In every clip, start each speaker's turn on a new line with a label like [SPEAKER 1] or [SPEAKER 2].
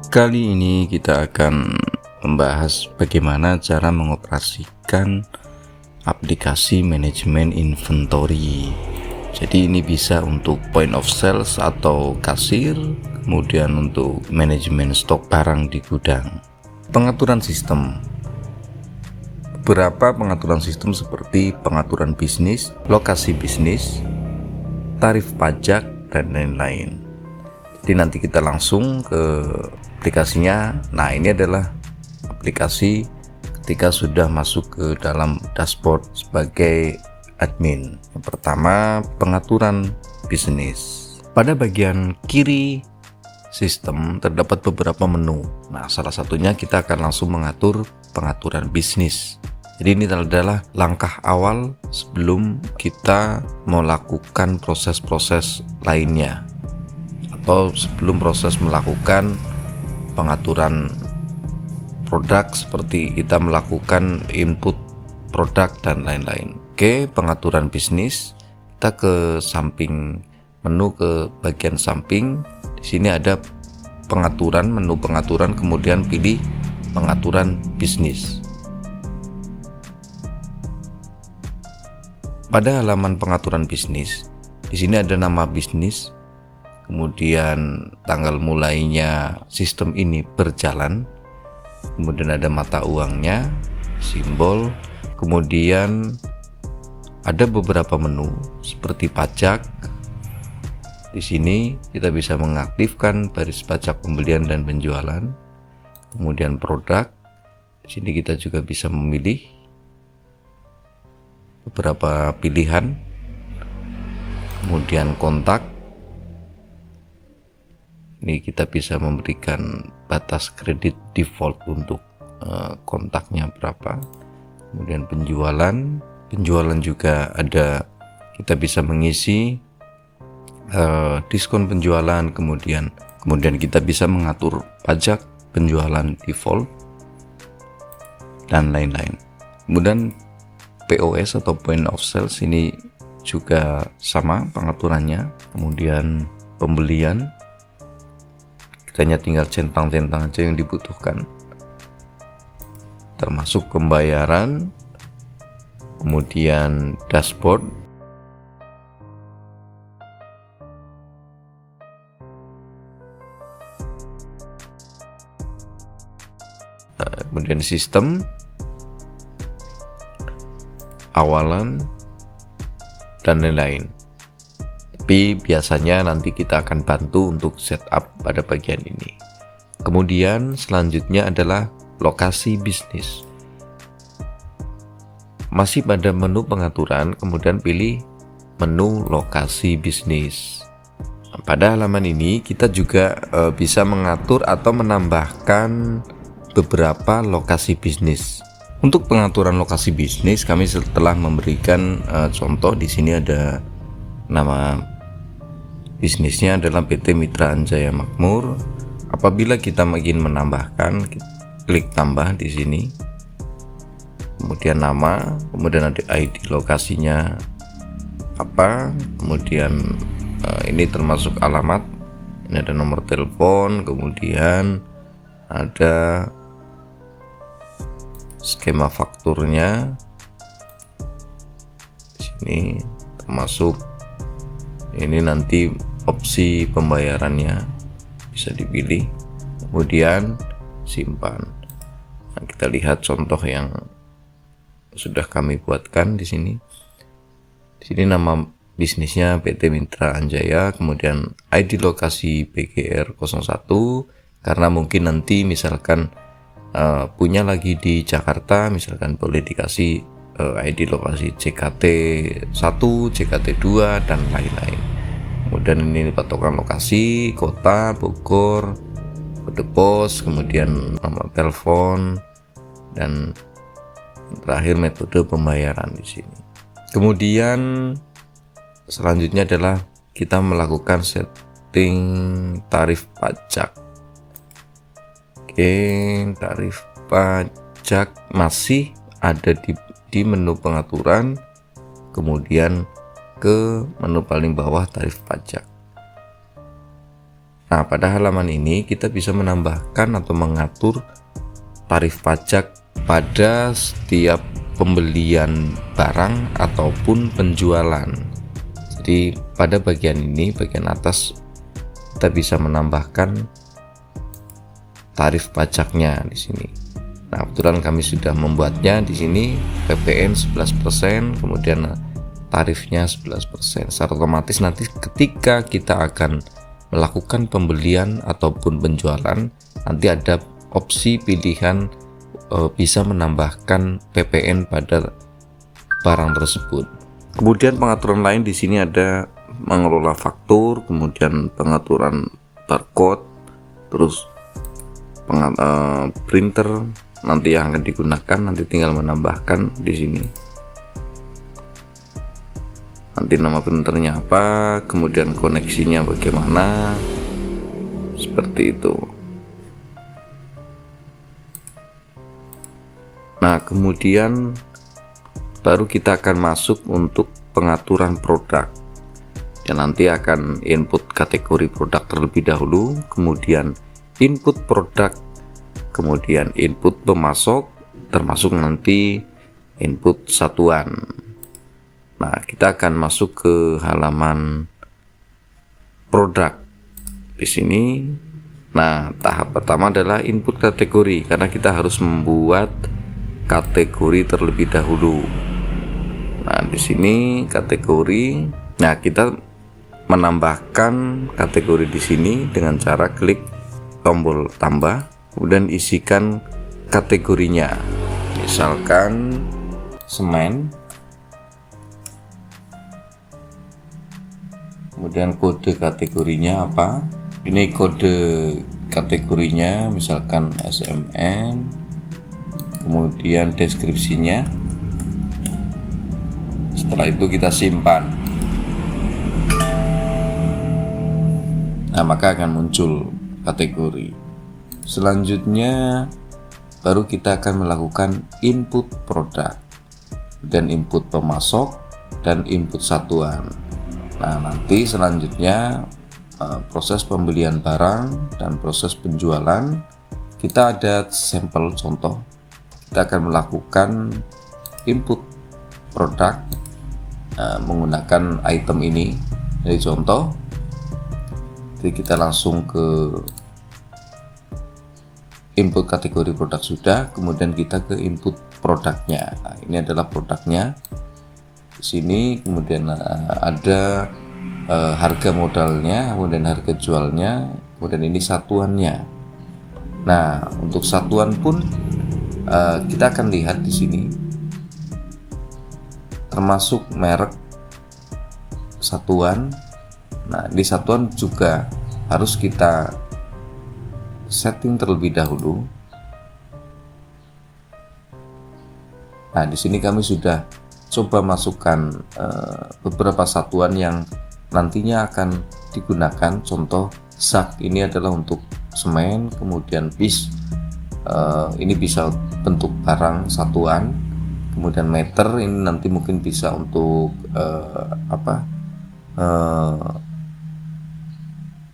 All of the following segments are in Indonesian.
[SPEAKER 1] Kali ini kita akan membahas bagaimana cara mengoperasikan aplikasi manajemen inventory. Jadi ini bisa untuk point of sales atau kasir, kemudian untuk manajemen stok barang di gudang. Pengaturan sistem. Beberapa pengaturan sistem seperti pengaturan bisnis, lokasi bisnis, tarif pajak, dan lain-lain. Jadi nanti kita langsung ke aplikasinya. Nah, ini adalah aplikasi ketika sudah masuk ke dalam dashboard sebagai admin. Yang pertama, pengaturan bisnis. Pada bagian kiri sistem terdapat beberapa menu. Nah, salah satunya kita akan langsung mengatur pengaturan bisnis. Jadi ini adalah langkah awal sebelum kita melakukan proses-proses lainnya, atau sebelum proses melakukan pengaturan produk seperti kita melakukan input produk dan lain-lain. Oke, pengaturan bisnis, kita ke samping menu, ke bagian samping. Di sini ada pengaturan, menu pengaturan, kemudian pilih pengaturan bisnis. Pada halaman pengaturan bisnis, di sini ada nama bisnis, kemudian tanggal mulainya sistem ini berjalan, kemudian ada mata uangnya, simbol, kemudian ada beberapa menu seperti pajak. Di sini kita bisa mengaktifkan baris pajak pembelian dan penjualan, kemudian produk. Di sini kita juga bisa memilih beberapa pilihan, kemudian kontak. Ini kita bisa memberikan batas kredit default untuk kontaknya berapa. Kemudian penjualan juga ada, kita bisa mengisi diskon penjualan, kemudian kita bisa mengatur pajak penjualan default dan lain-lain. Kemudian POS atau point of sales ini juga sama pengaturannya. Kemudian pembelian, kita hanya tinggal centang-centang aja yang dibutuhkan, termasuk pembayaran. Kemudian dashboard, kemudian sistem, awalan, dan lain-lain. Tapi biasanya nanti kita akan bantu untuk setup pada bagian ini. Kemudian selanjutnya adalah lokasi bisnis. Masih pada menu pengaturan, kemudian pilih menu lokasi bisnis. Pada halaman ini kita juga bisa mengatur atau menambahkan beberapa lokasi bisnis. Untuk pengaturan lokasi bisnis, kami setelah memberikan contoh. Di sini ada nama bisnisnya adalah PT Mitra Anjaya Makmur. Apabila kita ingin menambahkan, klik tambah di sini. Kemudian nama, kemudian ada ID lokasinya apa, kemudian ini termasuk alamat, ini ada nomor telepon, kemudian ada skema fakturnya. Di sini termasuk ini, nanti opsi pembayarannya bisa dipilih, kemudian simpan. Nah, kita lihat contoh yang sudah kami buatkan di sini. Di sini nama bisnisnya PT Mitra Anjaya, kemudian ID lokasi PGR 01, karena mungkin nanti misalkan punya lagi di Jakarta, misalkan boleh dikasih ID lokasi CKT 1, CKT 2, dan lain-lain. Kemudian ini patokan lokasi, kota Bogor, kode pos, kemudian nomor telepon, dan terakhir metode pembayaran di sini. Kemudian selanjutnya adalah kita melakukan setting tarif pajak. Oke, tarif pajak masih ada di menu pengaturan, kemudian ke menu paling bawah tarif pajak. Nah, pada halaman ini kita bisa menambahkan atau mengatur tarif pajak pada setiap pembelian barang ataupun penjualan. Jadi pada bagian ini, bagian atas, kita bisa menambahkan tarif pajaknya di sini. Nah, kebetulan kami sudah membuatnya di sini, PPN 11%, kemudian tarifnya 11%. Secara otomatis nanti ketika kita akan melakukan pembelian ataupun penjualan, nanti ada opsi pilihan bisa menambahkan PPN pada barang tersebut. Kemudian pengaturan lain di sini ada mengelola faktur, kemudian pengaturan barcode, terus printer nanti yang akan digunakan, nanti tinggal menambahkan di sini. Nanti nama printernya apa, kemudian koneksinya bagaimana, seperti itu. Nah, kemudian baru kita akan masuk untuk pengaturan produk. Dan nanti akan input kategori produk terlebih dahulu, kemudian input produk, kemudian input pemasok, termasuk nanti input satuan. Nah, kita akan masuk ke halaman produk di sini. Nah, tahap pertama adalah input kategori, karena kita harus membuat kategori terlebih dahulu. Nah, di sini kategori. Nah, kita menambahkan kategori di sini dengan cara klik tombol tambah, kemudian isikan kategorinya. Misalkan semen. Kemudian kode kategorinya apa? Ini kode kategorinya misalkan SMN. Kemudian deskripsinya. Setelah itu kita simpan. Nah, maka akan muncul kategori. Selanjutnya baru kita akan melakukan input produk dan input pemasok dan input satuan. Nah, nanti selanjutnya proses pembelian barang dan proses penjualan, kita ada sampel contoh. Kita akan melakukan input produk menggunakan item ini. Jadi contoh, jadi kita langsung ke input kategori produk sudah, kemudian kita ke input produknya. Nah, ini adalah produknya. Di sini kemudian ada harga modalnya, kemudian harga jualnya, kemudian ini satuannya. Nah, untuk satuan pun kita akan lihat di sini, termasuk merek satuan. Nah, di satuan juga harus kita setting terlebih dahulu. Nah, di sini kami sudah coba masukkan beberapa satuan yang nantinya akan digunakan. Contoh, sak ini adalah untuk semen, kemudian bis ini bisa bentuk barang satuan, kemudian meter ini nanti mungkin bisa untuk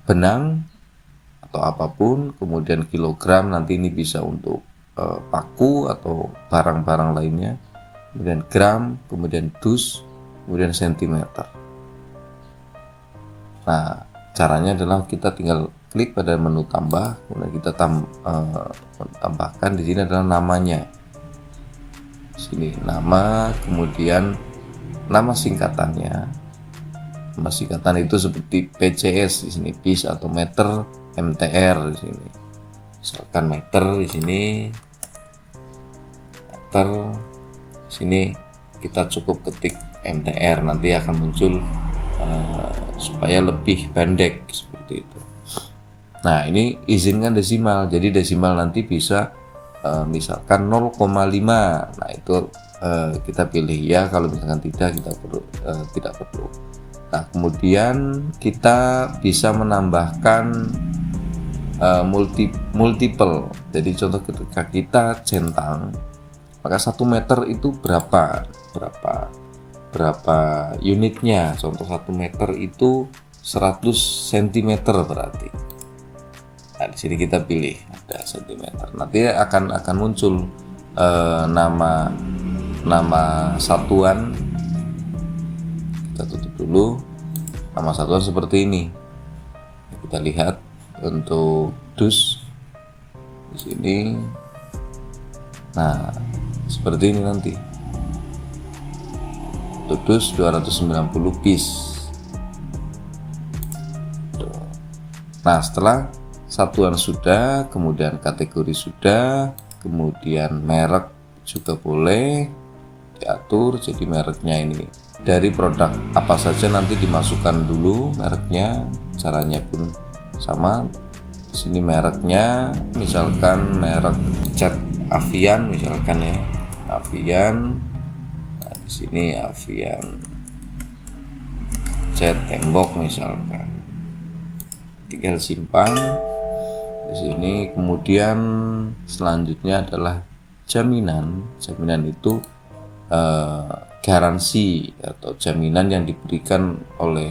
[SPEAKER 1] benang atau apapun, kemudian kilogram nanti ini bisa untuk paku atau barang-barang lainnya, kemudian gram, kemudian dus, kemudian sentimeter. Nah, caranya adalah kita tinggal klik pada menu tambah, kemudian kita tambahkan di sini adalah namanya. Sini nama, kemudian nama singkatannya. Nama singkatan itu seperti PCS di sini, bis atau meter, MTR di sini. Misalkan meter di sini, meter. Sini kita cukup ketik MTR, nanti akan muncul supaya lebih pendek seperti itu. Nah, ini izinkan desimal, jadi desimal nanti bisa misalkan 0,5. Nah, itu kita pilih ya, kalau misalkan tidak, kita tidak perlu. Nah, kemudian kita bisa menambahkan multiple. Jadi contoh ketika kita centang, maka 1 meter itu berapa unitnya. Contoh 1 meter itu 100 cm berarti. Nah, di sini kita pilih ada sentimeter. Nanti akan muncul nama satuan. Kita tutup dulu. Nama satuan seperti ini. Kita lihat untuk dus di sini. Nah, seperti ini nanti. Untuk dus 290 piece. Nah, setelah satuan sudah, kemudian kategori sudah, kemudian merek juga boleh diatur. Jadi mereknya ini dari produk apa saja nanti dimasukkan dulu mereknya, caranya pun sama. Di sini mereknya misalkan merek cat Avian misalkan ya, Avian. Nah, di sini Avian cat tembok misalkan, tinggal simpan di sini. Kemudian selanjutnya adalah jaminan. Jaminan itu garansi atau jaminan yang diberikan oleh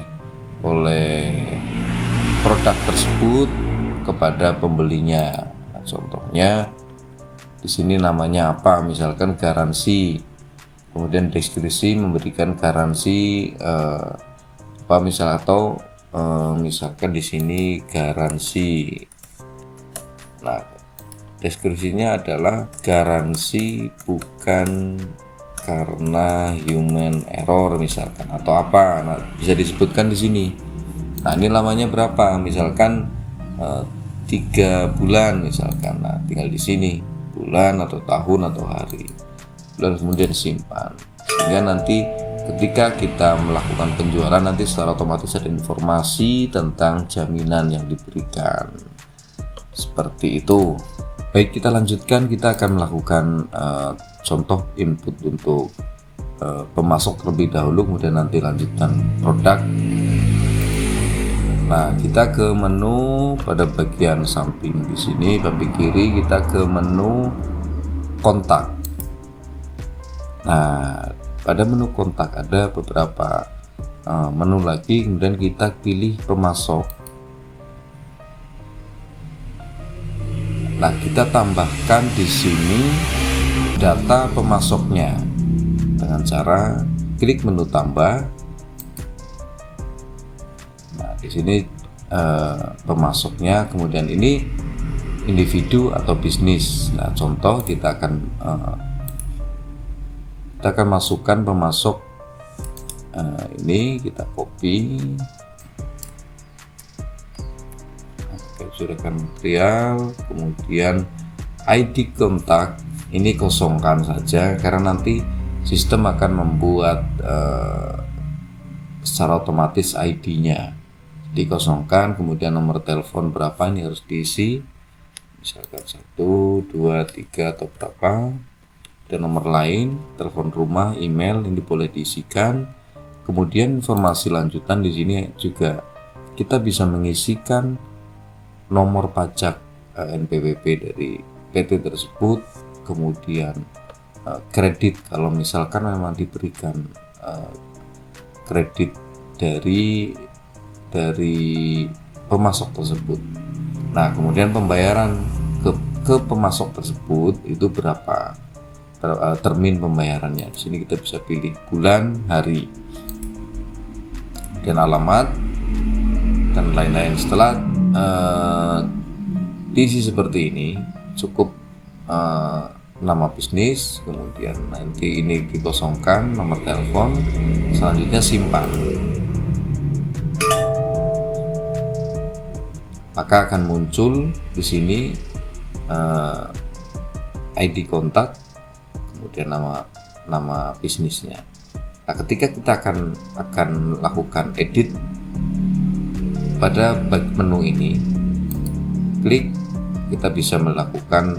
[SPEAKER 1] produk tersebut kepada pembelinya. Nah, contohnya di sini namanya apa? Misalkan garansi. Kemudian deskripsi memberikan garansi apa misal, atau misalkan di sini garansi. Nah, deskripsinya adalah garansi bukan karena human error misalkan, atau apa. Nah, bisa disebutkan di sini. Nah, ini lamanya berapa? Misalkan 3 bulan misalkan. Nah, tinggal di sini bulan atau tahun atau hari. Bulan, kemudian simpan. Sehingga nanti ketika kita melakukan penjualan, nanti secara otomatis ada informasi tentang jaminan yang diberikan. Seperti itu. Baik, kita lanjutkan. Kita akan melakukan contoh input untuk pemasok terlebih dahulu, kemudian nanti lanjutkan produk. Nah, kita ke menu pada bagian samping di sini, bagian kiri kita ke menu kontak. Nah, pada menu kontak ada beberapa menu lagi, kemudian kita pilih pemasok. Nah, kita tambahkan di sini data pemasoknya dengan cara klik menu tambah. Nah, di sini pemasoknya, kemudian ini individu atau bisnis. Nah, contoh kita akan masukkan pemasok ini, kita copy, capturekan material, kemudian ID kontak ini kosongkan saja karena nanti sistem akan membuat secara otomatis ID-nya. Dikosongkan, kemudian nomor telepon berapa ini harus diisi, misalkan 1, 2, 3 atau berapa. Dan nomor lain, telepon rumah, email ini boleh diisikan. Kemudian informasi lanjutan di sini juga kita bisa mengisikan nomor pajak NPWP dari PT tersebut, kemudian kredit kalau misalkan memang diberikan kredit dari pemasok tersebut. Nah, kemudian pembayaran ke pemasok tersebut itu berapa, termin pembayarannya. Di sini kita bisa pilih bulan, hari, dan alamat dan lain-lain. Setelah diisi seperti ini, cukup nama bisnis, kemudian nanti ini dikosongkan, nomor telepon, selanjutnya simpan. Maka akan muncul di sini ID kontak, kemudian nama bisnisnya. Nah, ketika kita akan lakukan edit pada menu ini, klik, kita bisa melakukan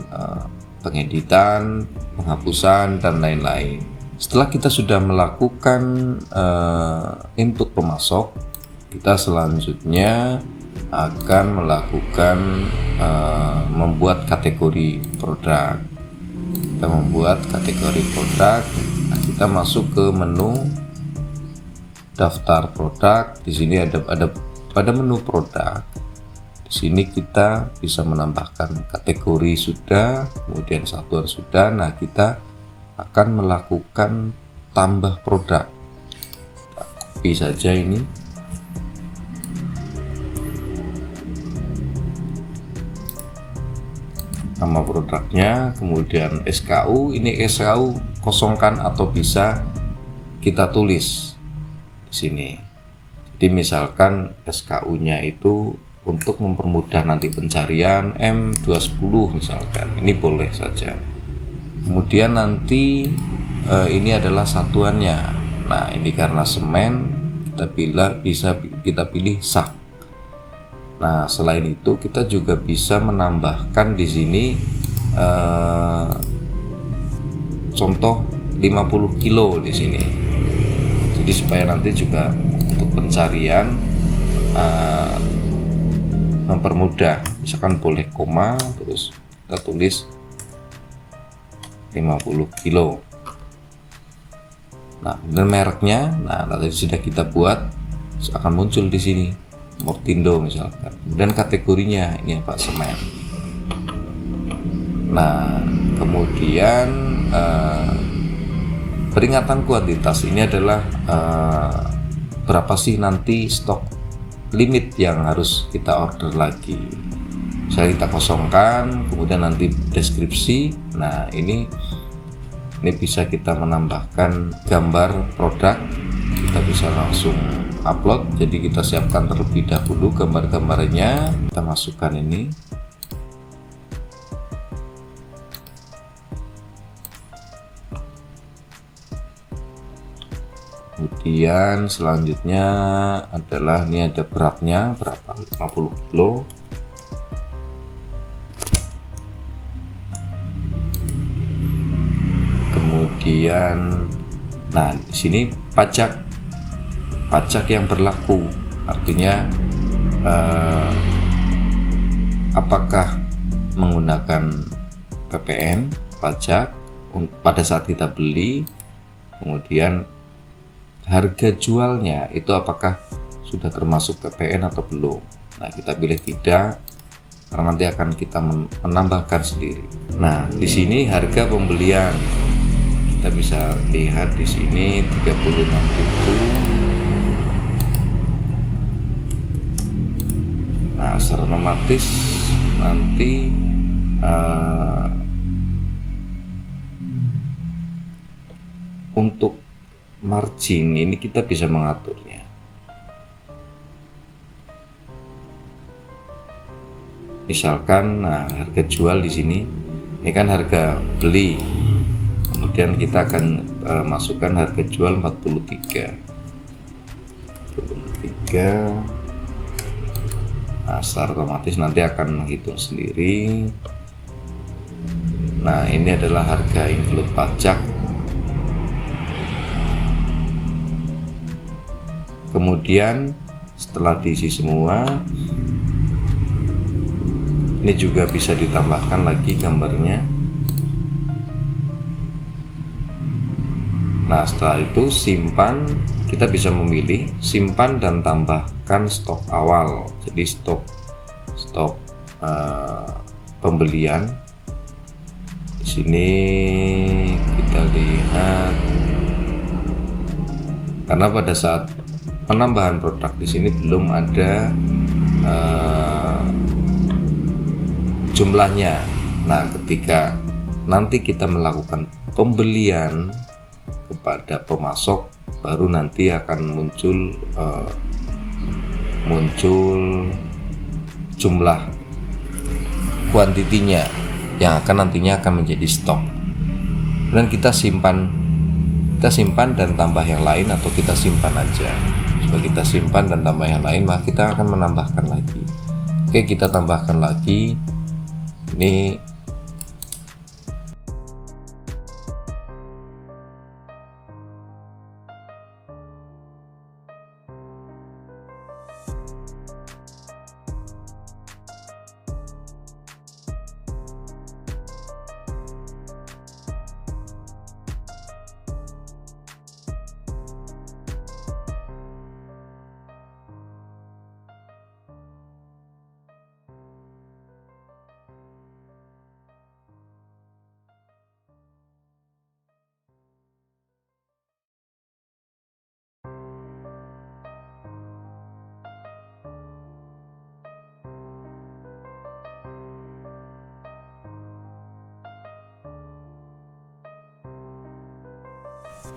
[SPEAKER 1] pengeditan, penghapusan, dan lain-lain. Setelah kita sudah melakukan input pemasok, kita selanjutnya akan melakukan membuat kategori produk. Kita membuat kategori produk. Nah, kita masuk ke menu daftar produk. Di sini ada pada menu produk. Di Sini kita bisa menambahkan kategori sudah, kemudian satuan sudah. Nah, kita akan melakukan tambah produk. Copy saja ini. Nama produknya, kemudian SKU. Ini SKU kosongkan atau bisa kita tulis di sini. Jadi misalkan SKU-nya itu untuk mempermudah nanti pencarian M210 misalkan, ini boleh saja. Kemudian nanti ini adalah satuannya. Nah, ini karena semen bisa kita pilih sak. Nah, selain itu kita juga bisa menambahkan di sini contoh 50 kilo di sini. Jadi supaya nanti juga untuk pencarian mempermudah, misalkan boleh koma terus kita tulis 50 kilo. Nah, kemudian mereknya, nah tadi sudah kita buat, akan muncul di sini Mortindo misalkan. Kemudian kategorinya ini apa, semen. Nah, kemudian peringatan kuantitas ini adalah berapa sih nanti stok limit yang harus kita order lagi. Saya kita kosongkan, kemudian nanti deskripsi. Nah, ini bisa kita menambahkan gambar produk, kita bisa langsung upload. Jadi kita siapkan terlebih dahulu gambar-gambarnya, kita masukkan ini. Kemudian selanjutnya adalah ini ada beratnya berapa, 50 kilo. Kemudian nah di sini pajak yang berlaku, artinya apakah menggunakan PPN pajak pada saat kita beli, kemudian harga jualnya itu apakah sudah termasuk PPN atau belum. Nah, kita pilih tidak, karena nanti akan kita menambahkan sendiri. Nah, di sini harga pembelian kita bisa lihat di sini 36.000. Nah, secara otomatis nanti untuk margin ini kita bisa mengaturnya. Misalkan, nah harga jual di sini, ini kan harga beli, kemudian kita akan masukkan harga jual 43. Nah, secara otomatis nanti akan menghitung sendiri. Nah, ini adalah harga include pajak. Kemudian setelah diisi semua, ini juga bisa ditambahkan lagi gambarnya. Nah, setelah itu simpan, kita bisa memilih simpan dan tambahkan stok awal. Jadi stok pembelian. Di sini kita lihat, karena pada saat penambahan produk di sini belum ada jumlahnya. Nah, ketika nanti kita melakukan pembelian kepada pemasok, baru nanti akan muncul jumlah kuantitinya yang akan nantinya akan menjadi stok. Dan kita simpan dan tambah yang lain, atau kita simpan aja. Jika kita simpan dan tambah yang lain, maka kita akan menambahkan lagi. Oke, kita tambahkan lagi. Ini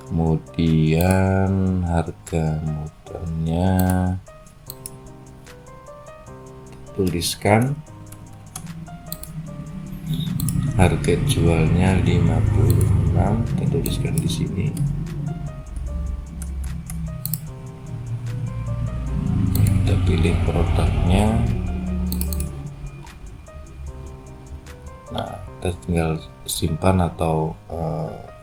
[SPEAKER 1] kemudian harga modalnya tuliskan, harga jualnya 56, kita tuliskan di sini. Kita pilih produknya. Nah, kita tinggal simpan atau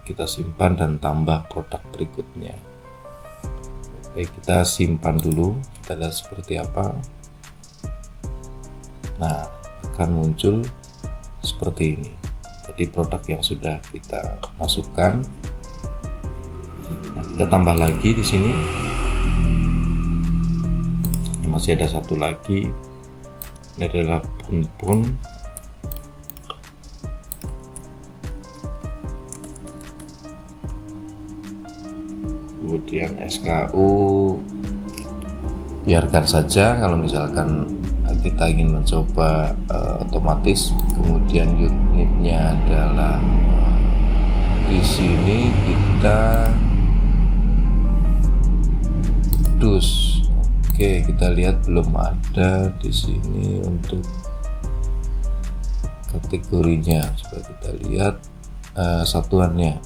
[SPEAKER 1] kita simpan dan tambah produk berikutnya. Oke, kita simpan dulu, kita lihat seperti apa. Nah, akan muncul seperti ini. Jadi produk yang sudah kita masukkan. Nah, kita tambah lagi di sini. Masih ada satu lagi. Ini adalah pun. Kemudian SKU biarkan saja, kalau misalkan kita ingin mencoba otomatis. Kemudian unitnya adalah di sini kita dus. Oke, kita lihat belum ada di sini untuk kategorinya. Coba kita lihat satuannya.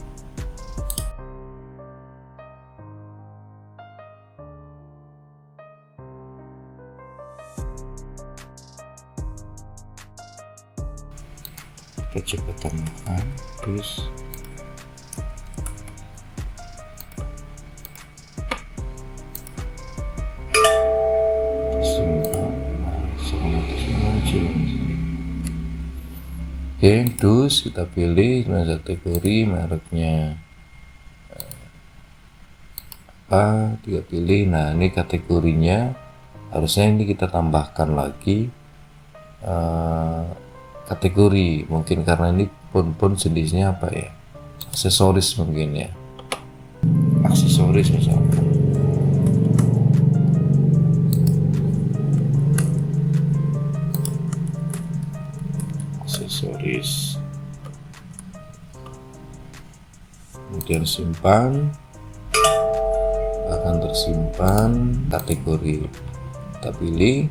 [SPEAKER 1] Kita coba tambahkan terus. Oke, dus kita pilih kategori, mereknya apa, kita pilih. Nah, ini kategorinya, harusnya ini kita tambahkan lagi kategori, mungkin karena ini pun jenisnya apa ya, aksesoris mungkin ya, aksesoris misalkan. Aksesoris, kemudian simpan, akan tersimpan kategori, kita pilih.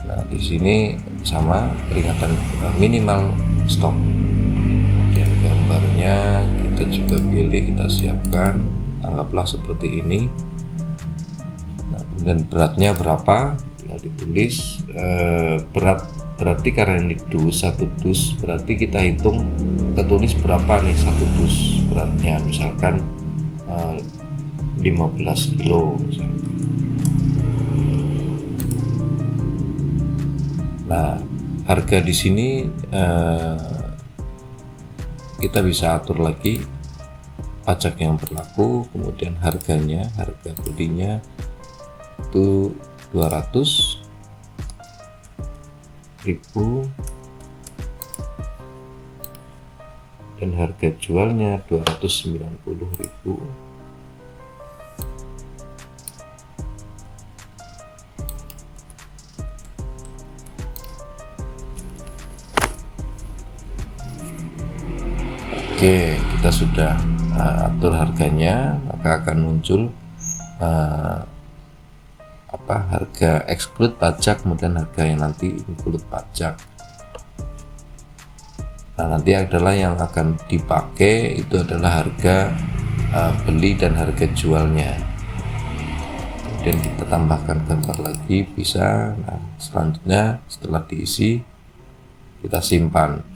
[SPEAKER 1] Nah, di sini sama peringatan minimal stok. Dan gambarnya kita juga pilih, kita siapkan, anggaplah seperti ini. Nah, kemudian beratnya berapa? Tinggal ditulis. Berat berarti karena ini satu dus, berarti kita hitung, kita tulis berapa nih satu dus beratnya, misalkan 15 kilo misalkan. Nah, harga di sini kita bisa atur lagi pajak yang berlaku, kemudian harganya, harga belinya itu 200.000 dan harga jualnya 290.000. Oke, kita sudah atur harganya, maka akan muncul harga exclude pajak, kemudian harga yang nanti include pajak. Nah, nanti adalah yang akan dipakai itu adalah harga beli dan harga jualnya. Kemudian kita tambahkan gambar lagi bisa. Nah, selanjutnya setelah diisi kita simpan.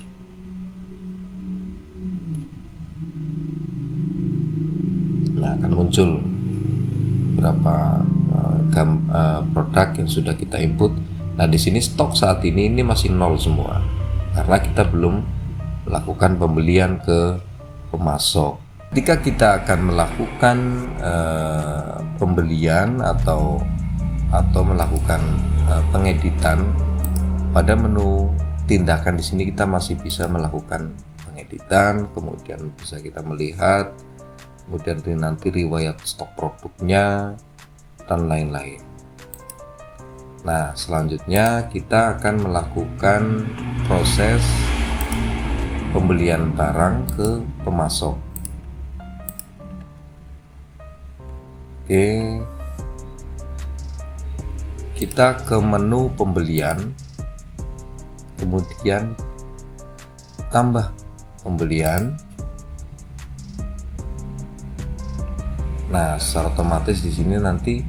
[SPEAKER 1] Akan muncul berapa produk yang sudah kita input. Nah, di sini stok saat ini masih nol semua karena kita belum melakukan pembelian ke pemasok. Ketika kita akan melakukan pembelian atau melakukan pengeditan pada menu tindakan, di sini kita masih bisa melakukan pengeditan, kemudian bisa kita melihat, kemudian nanti riwayat stok produknya dan lain-lain. Nah, selanjutnya kita akan melakukan proses pembelian barang ke pemasok. Oke, kita ke menu pembelian, kemudian tambah pembelian. Nah, secara otomatis di sini nanti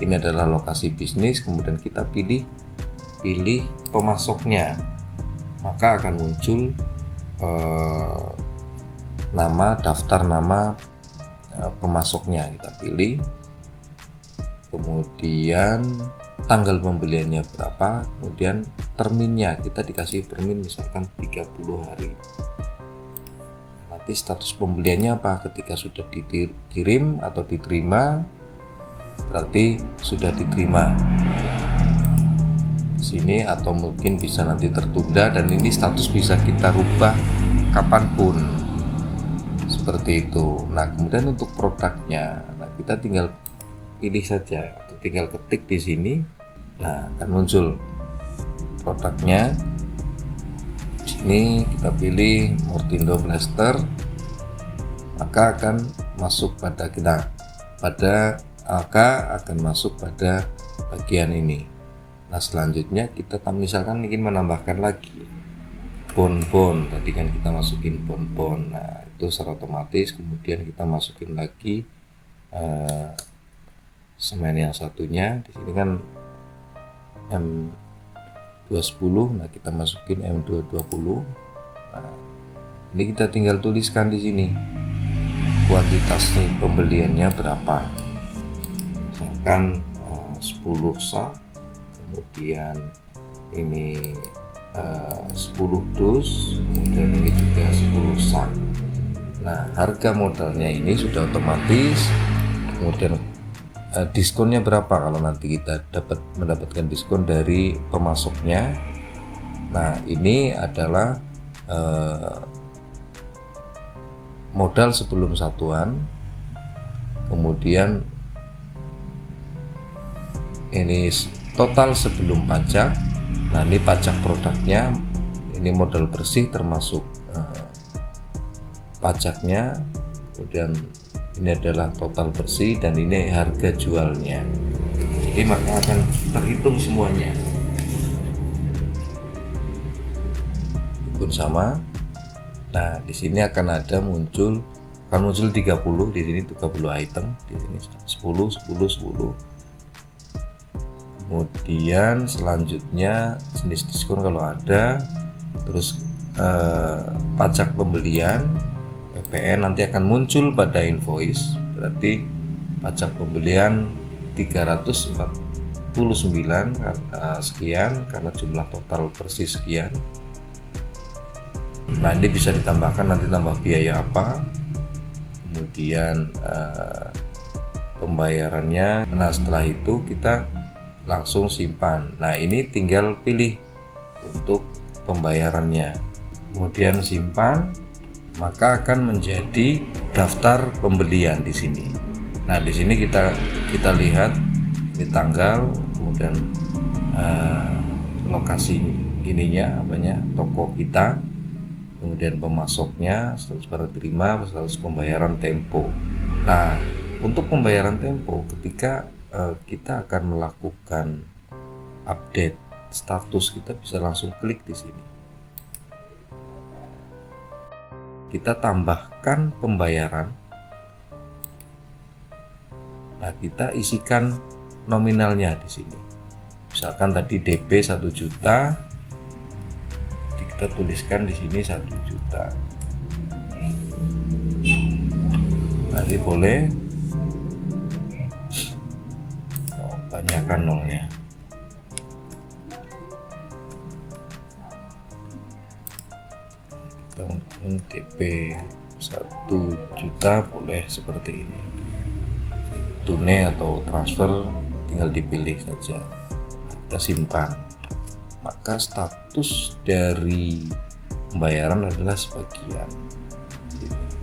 [SPEAKER 1] ini adalah lokasi bisnis, kemudian kita pilih pemasoknya, maka akan muncul daftar nama pemasoknya. Kita pilih, kemudian tanggal pembeliannya berapa, kemudian terminnya kita dikasih termin misalkan 30 hari. Nanti status pembeliannya apa, ketika sudah dikirim atau diterima berarti sudah diterima sini, atau mungkin bisa nanti tertunda, dan ini status bisa kita rubah kapanpun seperti itu. Nah, kemudian untuk produknya, nah kita tinggal pilih saja atau tinggal ketik di sini. Nah, akan muncul produknya. Di sini kita pilih Murtindo Blaster, maka akan masuk pada akan masuk pada bagian ini. Nah, selanjutnya kita misalkan ingin menambahkan lagi bon-bon, tadi kan kita masukin bon-bon. Nah, itu secara otomatis kemudian kita masukin lagi semen yang satunya. Di sini kan M210, nah kita masukin M220. Nah, ini kita tinggal tuliskan di sini kuantitasnya pembeliannya berapa, misalkan 10 sak, kemudian ini 10 dus, kemudian ini juga 10 sak. Nah, harga modalnya ini sudah otomatis, kemudian diskonnya berapa kalau nanti kita mendapatkan diskon dari pemasoknya. Nah, ini adalah modal sebelum satuan, kemudian ini total sebelum pajak. Nah, ini pajak produknya, ini modal bersih termasuk pajaknya, kemudian ini adalah total bersih, dan ini harga jualnya. Jadi maka akan terhitung semuanya pun sama. Nah, di sini akan muncul 30, di sini 30 item, di sini 10. Kemudian selanjutnya jenis diskon kalau ada, terus pajak pembelian, PPN nanti akan muncul pada invoice. Berarti pajak pembelian 349 sekian karena jumlah total bersih sekian. Nah, ini bisa ditambahkan nanti tambah biaya apa, kemudian pembayarannya. Nah, setelah itu kita langsung simpan. Nah, ini tinggal pilih untuk pembayarannya, kemudian simpan, maka akan menjadi daftar pembelian di sini. Nah, di sini kita lihat ini tanggal, kemudian lokasi ininya toko kita, kemudian pemasoknya, status barang terima, status pembayaran tempo. Nah, untuk pembayaran tempo, ketika kita akan melakukan update status, kita bisa langsung klik di sini. Kita tambahkan pembayaran. Nah, kita isikan nominalnya di sini. Misalkan tadi DP 1 juta, kita tuliskan di sini 1 juta. Nanti boleh banyakkan nolnya. DP 1 juta boleh seperti ini, tunai atau transfer tinggal dipilih saja, kita simpan. Maka status dari pembayaran adalah sebagian.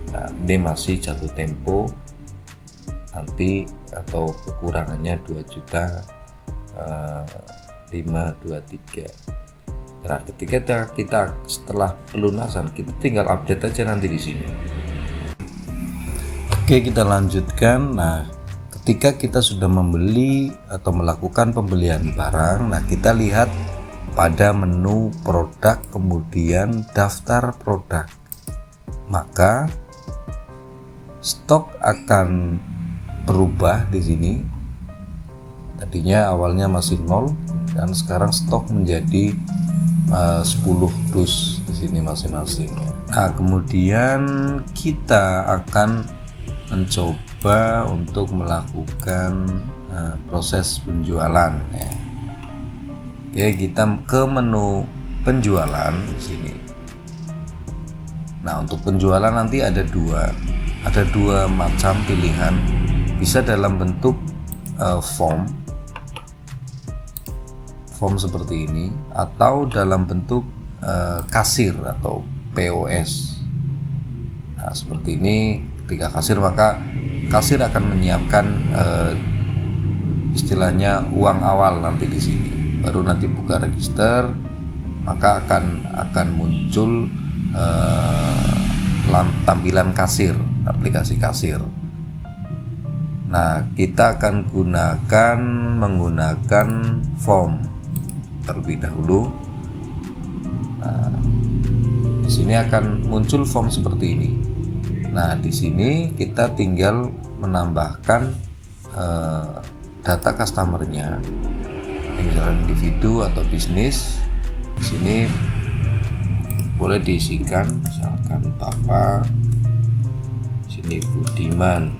[SPEAKER 1] Nah, ini masih jatuh tempo nanti, atau kekurangannya 2 juta 523. Nah, ketika kita setelah pelunasan, kita tinggal update aja nanti di sini. Oke, kita lanjutkan. Nah, ketika kita sudah membeli atau melakukan pembelian barang, nah kita lihat pada menu produk, kemudian daftar produk, maka stok akan berubah di sini. Tadinya awalnya masih 0 dan sekarang stok menjadi 10 dus di sini masing-masing. Nah, kemudian kita akan mencoba untuk melakukan proses penjualan ya. Oke, kita ke menu penjualan di sini. Nah, untuk penjualan nanti ada dua macam pilihan, bisa dalam bentuk form seperti ini, atau dalam bentuk kasir atau POS. Nah, seperti ini. Ketika kasir, maka kasir akan menyiapkan istilahnya uang awal nanti di sini. Baru nanti buka register, maka akan muncul tampilan kasir, aplikasi kasir. Nah, kita akan menggunakan form terlebih dahulu. Nah, di sini akan muncul form seperti ini. Nah, di sini kita tinggal menambahkan data customernya, misalnya individu atau bisnis. Di sini boleh diisikan, misalkan Bapak, sini Budiman,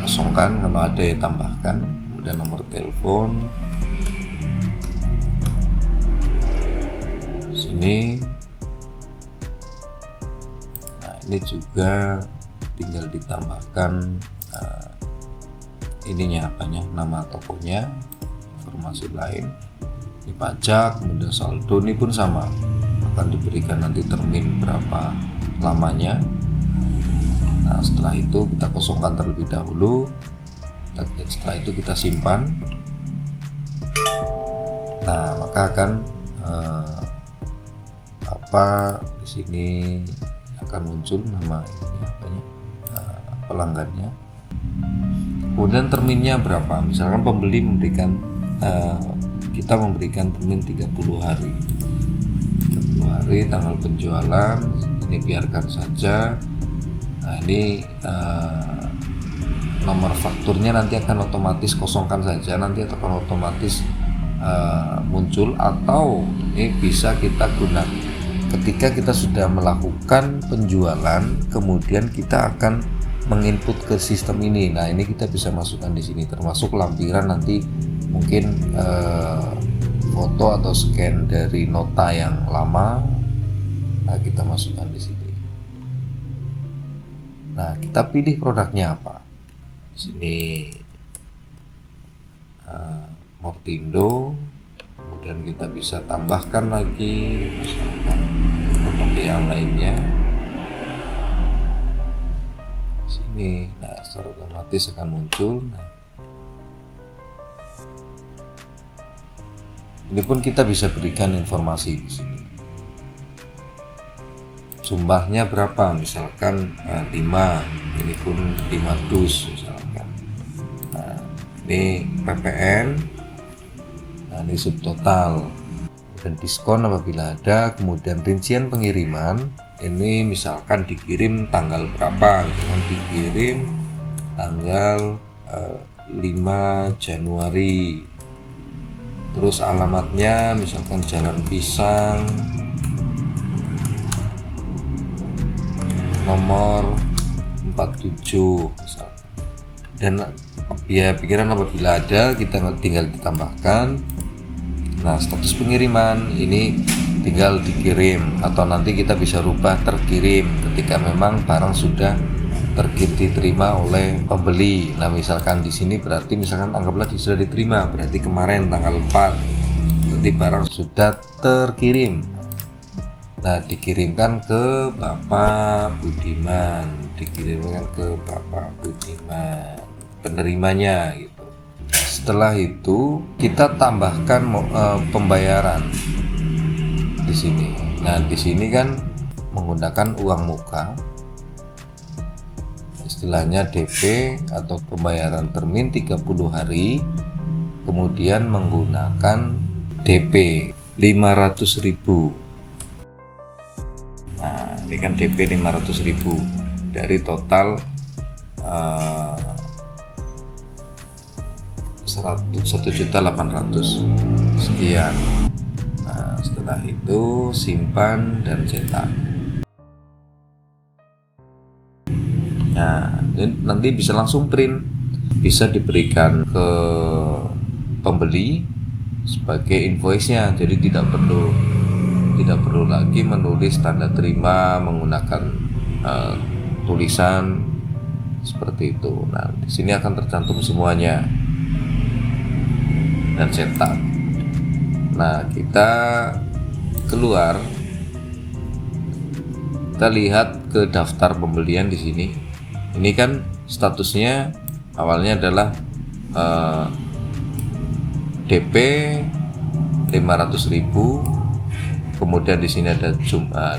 [SPEAKER 1] kosongkan kalau ada ya tambahkan, kemudian nomor telepon, sini. Ini juga tinggal ditambahkan nama tokonya, informasi lain, ini pajak, kemudian saldo, ini pun sama, akan diberikan nanti termin berapa lamanya. Nah, setelah itu kita kosongkan terlebih dahulu, setelah itu kita simpan. Nah, maka akan di sini akan muncul nama pelanggannya, kemudian terminnya berapa. Misalkan pembeli memberikan kita memberikan termin 30 hari, tanggal penjualan ini biarkan saja. Nah, ini nomor fakturnya nanti akan otomatis kosongkan saja, nanti akan otomatis muncul, atau ini bisa kita gunakan ketika kita sudah melakukan penjualan, kemudian kita akan menginput ke sistem ini. Nah, ini kita bisa masukkan di sini, termasuk lampiran nanti mungkin foto atau scan dari nota yang lama. Nah, kita masukkan di sini. Nah, kita pilih produknya apa. Di sini Mortindo. Kemudian kita bisa tambahkan lagi misalkan produk yang lainnya sini. Nah, secara otomatis akan muncul. Nah, ini pun kita bisa berikan informasi di sini. Jumlahnya berapa? Misalkan 5. Ini pun 5 dus misalkan. Nah, ini PPN. Nah, ini subtotal dan diskon apabila ada, kemudian rincian pengiriman. Ini misalkan dikirim tanggal berapa, misalkan dikirim tanggal 5 Januari, terus alamatnya misalkan Jalan Pisang nomor 47 misalkan. Dan biaya pikiran apabila ada kita tinggal ditambahkan. Nah, status pengiriman ini tinggal dikirim, atau nanti kita bisa rubah terkirim ketika memang barang sudah diterima oleh pembeli. Nah, misalkan di sini berarti misalkan anggaplah sudah diterima, berarti kemarin tanggal 4 berarti barang sudah terkirim. Nah, dikirimkan ke Bapak Budiman, penerimanya gitu. Setelah itu kita tambahkan pembayaran di sini. Nah, di sini kan menggunakan uang muka. istilahnya DP atau pembayaran termin 30 hari, kemudian menggunakan DP 500.000. Nah, ini kan DP 500.000 dari total 1.800.000 sekian. Nah, setelah itu simpan dan cetak. Nah, ini nanti bisa langsung print, bisa diberikan ke pembeli sebagai invoice-nya, jadi tidak perlu lagi menulis tanda terima menggunakan tulisan seperti itu. Nah, di sini akan tercantum semuanya dan cetak. Nah, kita keluar, kita lihat ke daftar pembelian di sini. Ini kan statusnya awalnya adalah DP 500.000, kemudian di sini ada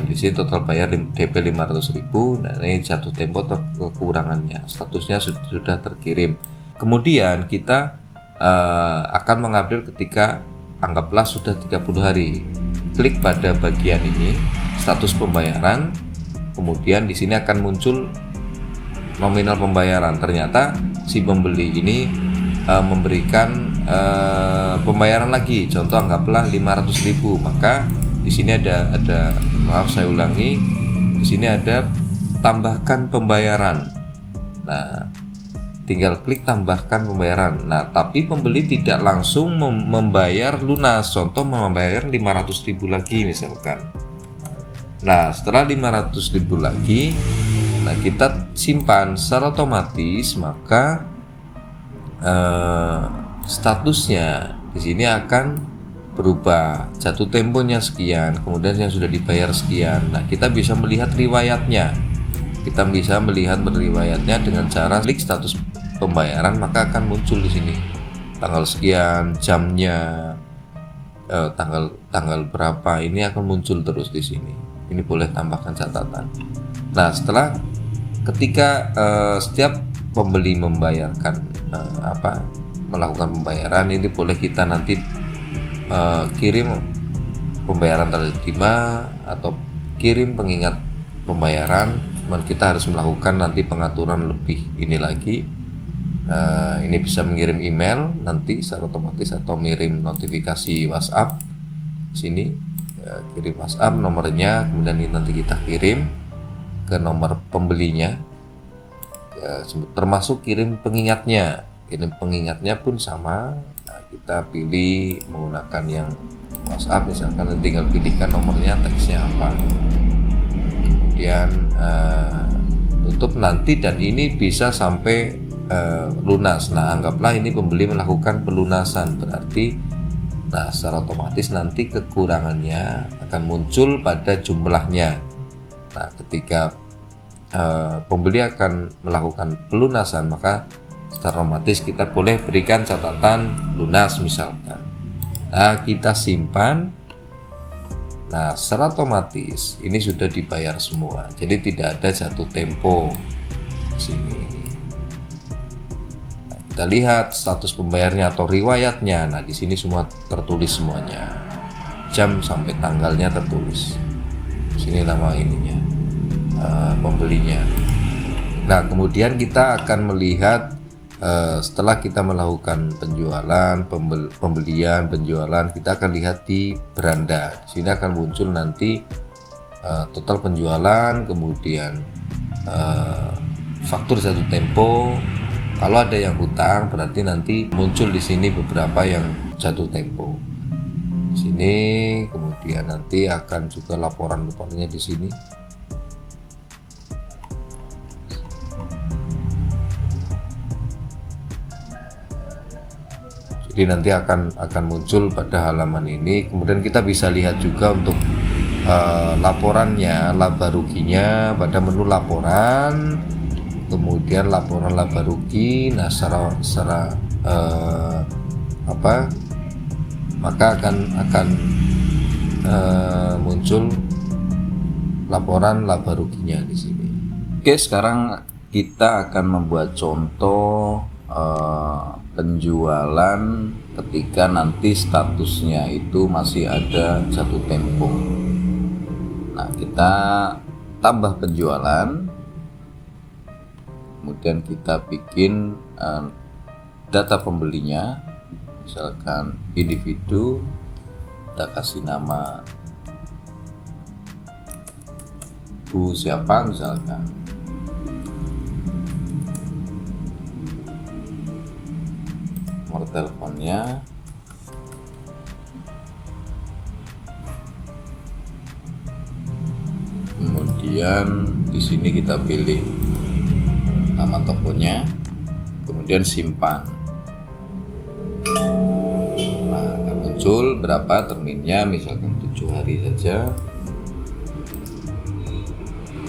[SPEAKER 1] di sini total bayar DP 500.000. Nah, ini jatuh tempo kekurangannya, statusnya sudah terkirim. Kemudian kita akan mengambil ketika anggaplah sudah 30 hari. Klik pada bagian ini, status pembayaran, kemudian di sini akan muncul nominal pembayaran. Ternyata si pembeli ini memberikan pembayaran lagi, contoh anggaplah 500.000, maka di sini ada maaf saya ulangi, di sini ada tambahkan pembayaran. Nah, tinggal klik tambahkan pembayaran. Nah, tapi pembeli tidak langsung membayar lunas, contoh membayar 500.000 lagi misalkan. Nah, setelah 500.000 lagi, nah kita simpan secara otomatis, maka statusnya di sini akan berubah, jatuh temponya sekian, kemudian yang sudah dibayar sekian. Nah, kita bisa melihat riwayatnya. Kita bisa melihat riwayatnya dengan cara klik status pembayaran, maka akan muncul di sini tanggal sekian, jamnya, tanggal berapa, ini akan muncul terus di sini. Ini boleh tambahkan catatan. Nah, setelah ketika setiap pembeli membayarkan melakukan pembayaran, ini boleh kita nanti kirim pembayaran terima atau kirim pengingat pembayaran. Kita harus melakukan nanti pengaturan lebih ini lagi. Ini bisa mengirim email nanti secara otomatis atau mengirim notifikasi WhatsApp. Sini kirim WhatsApp nomornya, kemudian ini nanti kita kirim ke nomor pembelinya, termasuk kirim pengingatnya. Kirim pengingatnya pun sama. Nah, kita pilih menggunakan yang WhatsApp, misalkan tinggal pilihkan nomornya, teksnya apa, kemudian tutup nanti, dan ini bisa sampai lunas. Nah, anggaplah ini pembeli melakukan pelunasan, berarti nah secara otomatis nanti kekurangannya akan muncul pada jumlahnya. Nah, ketika pembeli akan melakukan pelunasan, maka secara otomatis kita boleh berikan catatan lunas misalkan. Nah, kita simpan. Nah, secara otomatis ini sudah dibayar semua, jadi tidak ada jatuh tempo di sini. Nah, kita lihat status pembayarnya atau riwayatnya. Nah, di sini semua tertulis semuanya, jam sampai tanggalnya tertulis. Di sini nama ininya, pembelinya. Nah, kemudian kita akan melihat setelah kita melakukan penjualan, pembelian, penjualan, kita akan lihat di beranda. Di sini akan muncul nanti total penjualan, kemudian faktur jatuh tempo. Kalau ada yang hutang, berarti nanti muncul di sini beberapa yang jatuh tempo. Di sini kemudian nanti akan juga laporan-laporannya di sini. Jadi nanti akan muncul pada halaman ini. Kemudian kita bisa lihat juga untuk laporannya, laba ruginya pada menu laporan, kemudian laporan laba rugi. Nah, secara maka akan muncul laporan laba ruginya di sini. Oke, sekarang kita akan membuat contoh penjualan ketika nanti statusnya itu masih ada jatuh tempo. Nah, kita tambah penjualan, kemudian kita bikin data pembelinya, misalkan individu, kita kasih nama Bu siapa misalkan, nomor teleponnya, kemudian di sini kita pilih nama tokonya, kemudian simpan. Nah, akan muncul berapa terminnya, misalkan 7 hari saja.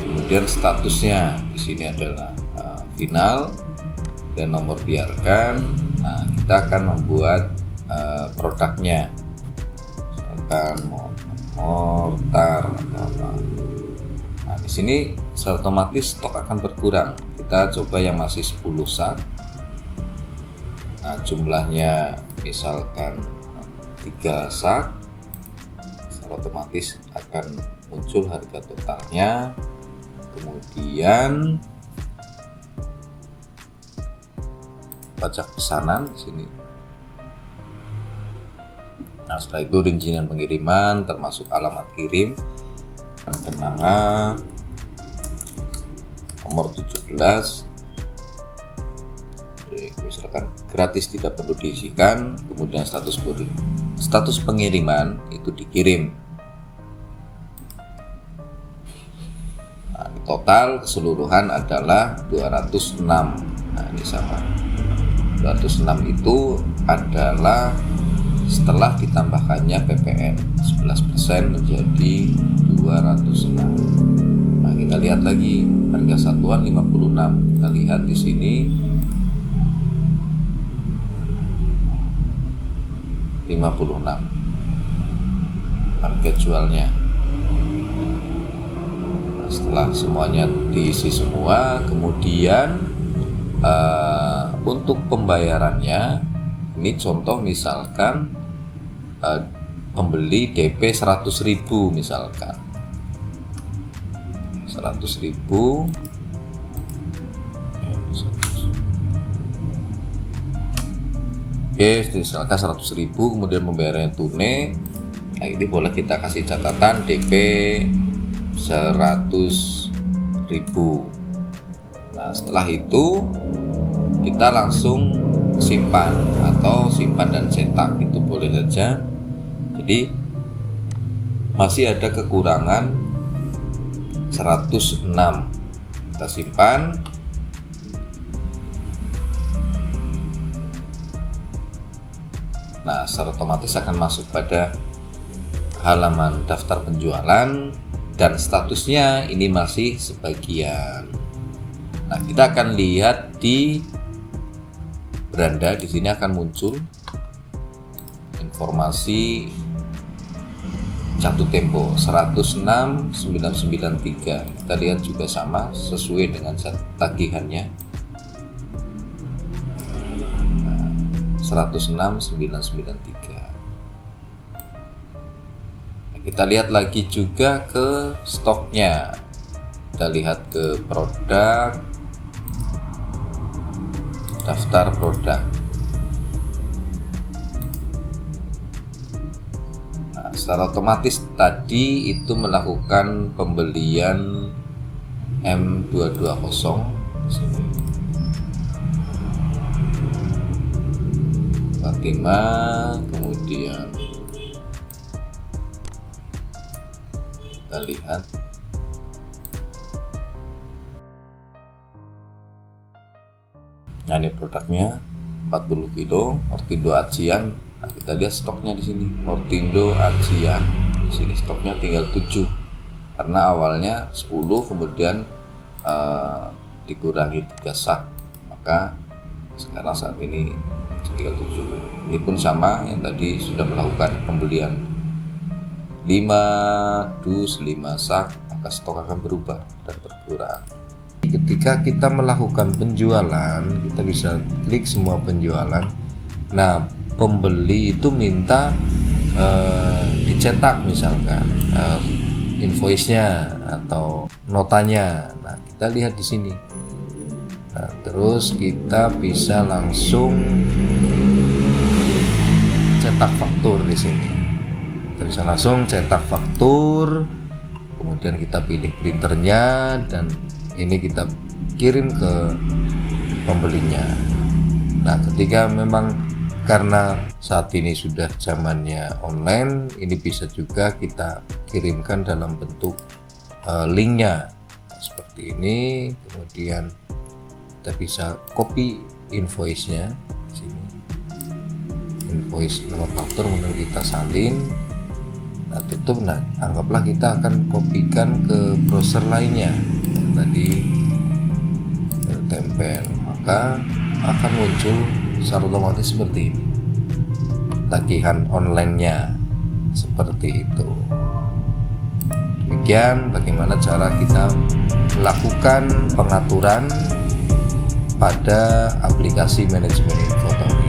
[SPEAKER 1] Kemudian statusnya di sini adalah final dan nomor biarkan. Nah, kita akan membuat produknya, misalkan mortar atau apa. Nah, di sini secara otomatis stok akan berkurang. Kita coba yang masih 10 sak. Nah, jumlahnya misalkan 3 sak, secara otomatis akan muncul harga totalnya. Kemudian pajak pesanan di sini. Nah, setelah itu rincian pengiriman termasuk alamat kirim, kenanga nomor 17, misalkan gratis tidak perlu diisikan. Kemudian status pengiriman itu dikirim. Nah, total keseluruhan adalah 206. Nah, ini sama 206 itu adalah setelah ditambahkannya PPN 11% menjadi 206. Nah, kita lihat lagi harga satuan 56. Kita lihat di sini 56 harga jualnya. Nah, setelah semuanya diisi semua, kemudian untuk pembayarannya, ini contoh misalkan pembeli DP 100.000 misalkan 100.000, oke, misalkan 100.000, kemudian pembayarannya tunai. Nah, ini boleh kita kasih catatan DP 100.000. Nah, setelah itu kita langsung simpan atau simpan dan cetak, itu boleh saja. Jadi masih ada kekurangan 106. Kita simpan. Nah, secara otomatis akan masuk pada halaman daftar penjualan dan statusnya ini masih sebagian. Nah, kita akan lihat di beranda, di sini akan muncul informasi jatuh tempo 106.993. Kita lihat juga sama sesuai dengan tagihannya. 106.993. Nah, kita lihat lagi juga ke stoknya. Kita lihat ke produk, daftar produk. Nah, secara otomatis tadi itu melakukan pembelian M220 Fatima, kemudian kita lihat nah, ini produknya 40 kilo Mortindo Acian. Nah, kita lihat stoknya di sini Mortindo Acian. Di sini stoknya tinggal 7 karena awalnya 10, kemudian dikurangi 3 sak, maka sekarang saat ini tinggal 7. Ini pun sama yang tadi sudah melakukan pembelian 5 dus 5 sak, maka stok akan berubah dan berkurang.
[SPEAKER 2] ketika kita melakukan penjualan, kita bisa klik semua penjualan. Nah, pembeli itu minta dicetak misalkan invoice-nya atau notanya. Nah, kita lihat di sini. Nah, terus kita bisa langsung cetak faktur di sini. Kita bisa langsung cetak faktur, kemudian kita pilih printernya, dan ini kita kirim ke pembelinya. Nah, ketika memang karena saat ini sudah zamannya online, ini bisa juga kita kirimkan dalam bentuk linknya seperti ini. Kemudian kita bisa copy invoice-nya di sini, invoice nomor faktur, kemudian kita salin. Nah, tutup. Nah, anggaplah kita akan kopikan ke browser lainnya yang tadi tertempel, maka akan muncul secara otomatis seperti ini, tagihan online-nya seperti itu. Demikian bagaimana cara kita melakukan pengaturan pada aplikasi manajemen inventory.